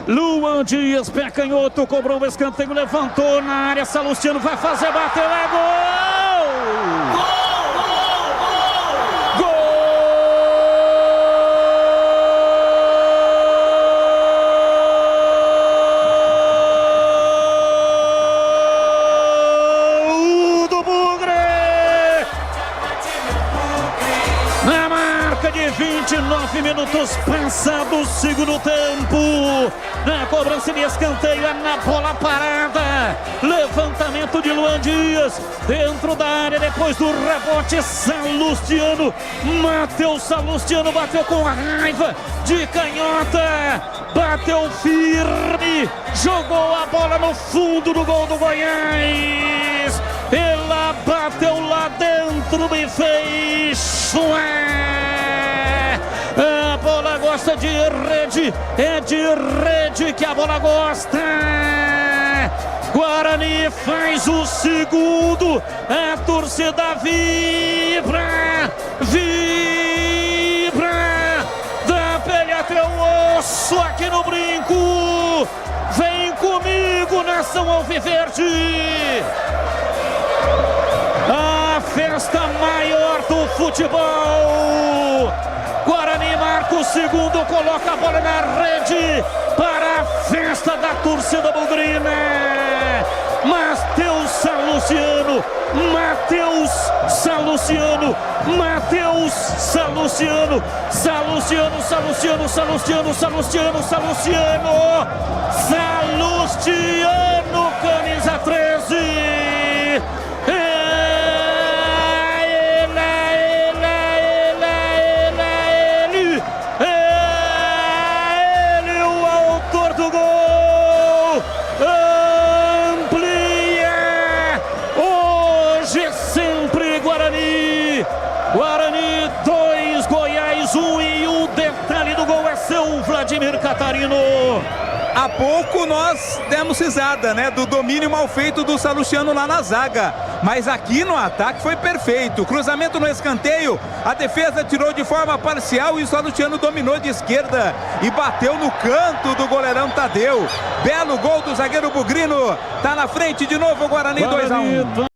Luan Dias, pé canhoto, cobrou o escanteio, levantou na área. Salustiano vai fazer, bateu, é gol! Gol! Do Bugre! Na marca de 29 minutos passados, segundo tempo. Na cobrança de escanteio, na bola parada. Levantamento de Luan Dias dentro da área, depois do rebote. Salustiano, Matheus Salustiano bateu com raiva de canhota, bateu firme, jogou a bola no fundo do gol do Goiás. Ela bateu lá dentro e fez. A bola gosta de rede, é de rede que a bola gosta. Guarani faz o segundo, a torcida vibra, vibra, da pele até o osso aqui no Brinco. Vem comigo, nação alviverde. A festa maior do futebol. Guarani marca o segundo, coloca a bola na rede para a festa da torcida bugrina. Matheus Salustiano, Matheus Salustiano, Matheus Salustiano, Salustiano, Salustiano, Salustiano, Salustiano, Salustiano, Salustiano, camisa 13. Guarani 2, Goiás 1 e o detalhe do gol é seu, Vladimir Catarino. Há pouco nós demos risada, né, do domínio mal feito do Salustiano lá na zaga. Mas aqui no ataque foi perfeito. Cruzamento no escanteio, a defesa tirou de forma parcial e o Salustiano dominou de esquerda e bateu no canto do goleirão Tadeu. Belo gol do zagueiro bugrino. Tá na frente de novo o Guarani 2-1.